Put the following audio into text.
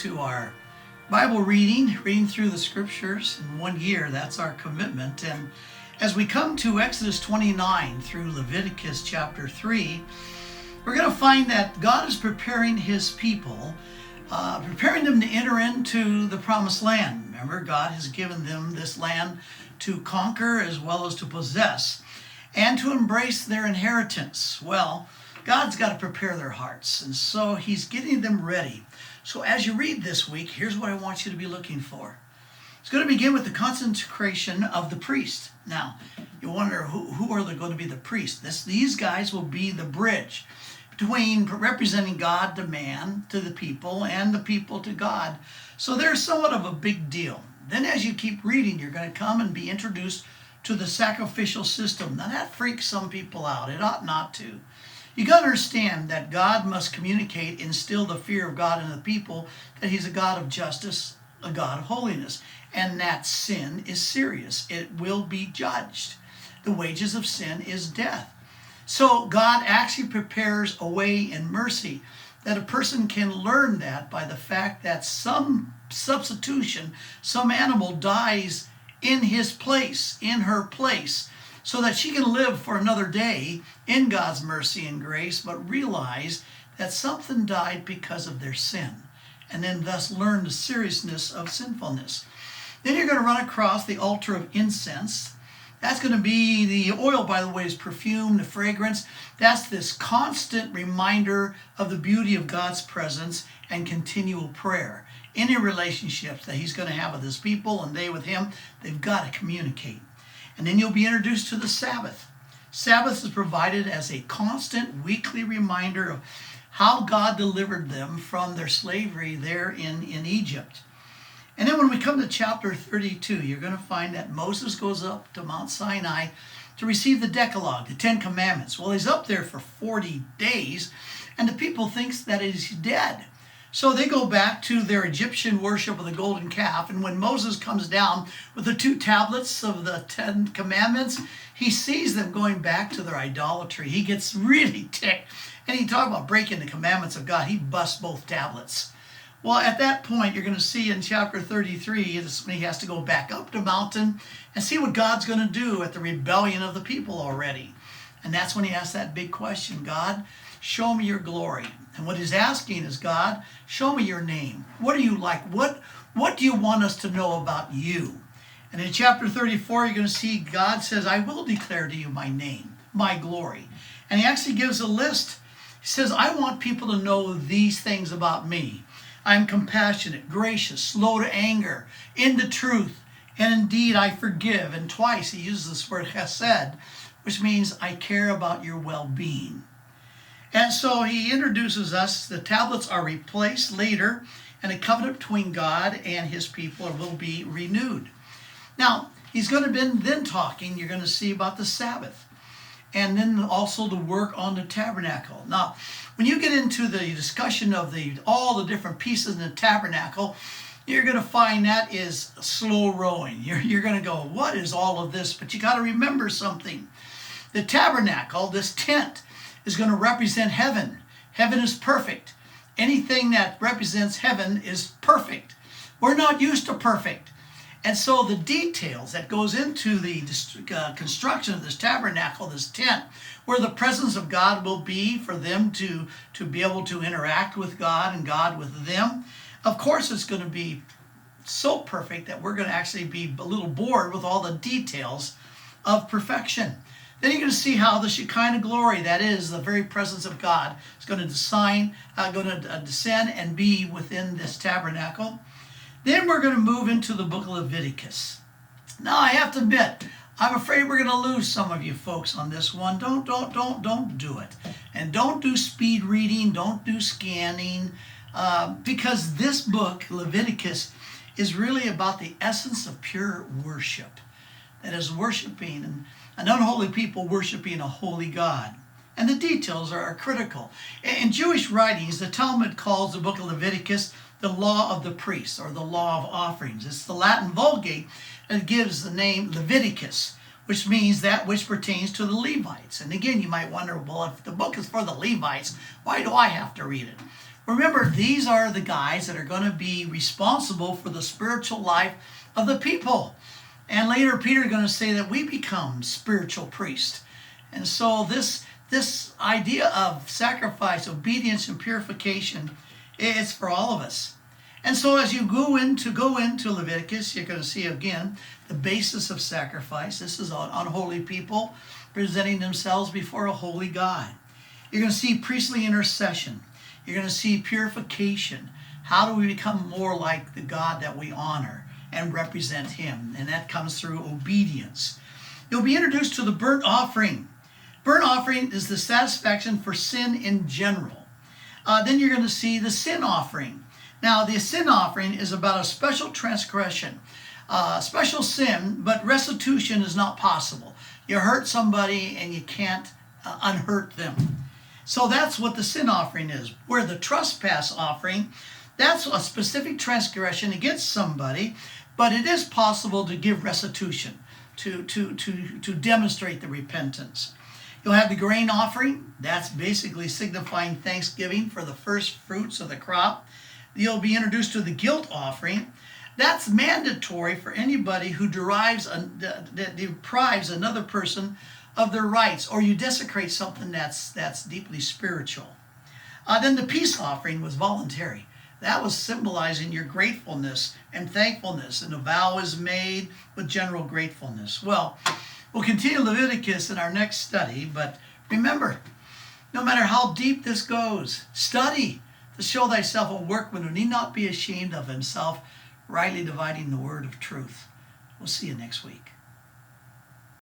to our Bible reading through the scriptures in 1 year. That's our commitment. And as we come to Exodus 29 through Leviticus chapter 3, we're going to find that God is preparing his people, preparing them to enter into the promised land. Remember, God has given them this land to conquer as well as to possess and to embrace their inheritance. Well, God's got to prepare their hearts, and so he's getting them ready. So as you read this week, here's what I want you to be looking for. It's going to begin with the consecration of the priest. Now, you wonder who are they going to be the priests? These guys will be the bridge between representing God to man, to the people, and the people to God. So they're somewhat of a big deal. Then as you keep reading, you're going to come and be introduced to the sacrificial system. Now that freaks some people out. It ought not to. You got to understand that God must communicate, instill the fear of God in the people, that he's a God of justice, a God of holiness, and that sin is serious. It will be judged. The wages of sin is death. So God actually prepares a way in mercy that a person can learn that by the fact that some substitution, some animal dies in his place, in her place, so that she can live for another day in God's mercy and grace, but realize that something died because of their sin, and then thus learn the seriousness of sinfulness. Then you're going to run across the altar of incense. That's going to be the oil, by the way, is perfume, the fragrance. That's this constant reminder of the beauty of God's presence and continual prayer. Any relationships that he's going to have with his people and they with him, they've got to communicate. And then you'll be introduced to the Sabbath. Sabbath is provided as a constant weekly reminder of how God delivered them from their slavery there in Egypt. And then when we come to chapter 32, you're going to find that Moses goes up to Mount Sinai to receive the Decalogue, the 10 Commandments. Well, he's up there for 40 days, and the people think that he's dead. So they go back to their Egyptian worship of the golden calf, and when Moses comes down with the 2 tablets of the 10 Commandments, he sees them going back to their idolatry. He gets really ticked, and he talks about breaking the commandments of God. He busts both tablets. Well, at that point, you're going to see in chapter 33, this is when he has to go back up the mountain and see what God's going to do at the rebellion of the people already. And that's when he asks that big question, God, show me your glory. And what he's asking is, God, show me your name. What are you like? What do you want us to know about you? And in chapter 34, you're going to see God says, I will declare to you my name, my glory. And he actually gives a list. He says, I want people to know these things about me. I'm compassionate, gracious, slow to anger, in the truth, and indeed I forgive. And twice he uses this word chesed, which means I care about your well-being. And so he introduces us. The tablets are replaced later, and a covenant between God and his people will be renewed. Now, he's going to be then talking, you're going to see about the Sabbath, and then also the work on the tabernacle. Now, when you get into the discussion of all the different pieces in the tabernacle, you're going to find that is slow rowing. You're going to go, what is all of this? But you got to remember something. The tabernacle, this tent, is going to represent heaven. Heaven is perfect. Anything that represents heaven is perfect. We're not used to perfect. And so the details that goes into the construction of this tabernacle, this tent, where the presence of God will be for them to be able to interact with God and God with them, of course it's going to be so perfect that we're going to actually be a little bored with all the details of perfection. Then you're going to see how the Shekinah glory, that is the very presence of God, is going to descend and be within this tabernacle. Then we're going to move into the book of Leviticus. Now I have to admit, I'm afraid we're going to lose some of you folks on this one. Don't do it. And don't do speed reading, don't do scanning, because this book, Leviticus, is really about the essence of pure worship. That is worshiping an unholy people worshiping a holy God. And the details are critical. In Jewish writings, the Talmud calls the book of Leviticus the law of the priests, or the law of offerings. It's the Latin Vulgate that gives the name Leviticus, which means that which pertains to the Levites. And again, you might wonder, well, if the book is for the Levites, why do I have to read it? Remember, these are the guys that are going to be responsible for the spiritual life of the people. And later, Peter is going to say that we become spiritual priests. And so this idea of sacrifice, obedience, and purification is for all of us. And so as you go into Leviticus, you're going to see again the basis of sacrifice. This is on unholy people presenting themselves before a holy God. You're going to see priestly intercession. You're going to see purification. How do we become more like the God that we honor and represent him? And that comes through obedience. You'll be introduced to the burnt offering. Burnt offering is the satisfaction for sin in general. Then you're going to see the sin offering. Now, the sin offering is about a special transgression, special sin, but restitution is not possible. You hurt somebody and you can't unhurt them. So that's what the sin offering is. Where the trespass offering, that's a specific transgression against somebody, but it is possible to give restitution, to demonstrate the repentance. You'll have the grain offering. That's basically signifying thanksgiving for the first fruits of the crop. You'll be introduced to the guilt offering. That's mandatory for anybody who deprives another person of their rights, or you desecrate something that's deeply spiritual. Then the peace offering was voluntary. That was symbolizing your gratefulness and thankfulness, and a vow is made with general gratefulness. Well, we'll continue Leviticus in our next study, but remember, no matter how deep this goes, study to show thyself a workman who need not be ashamed of himself, rightly dividing the word of truth. We'll see you next week.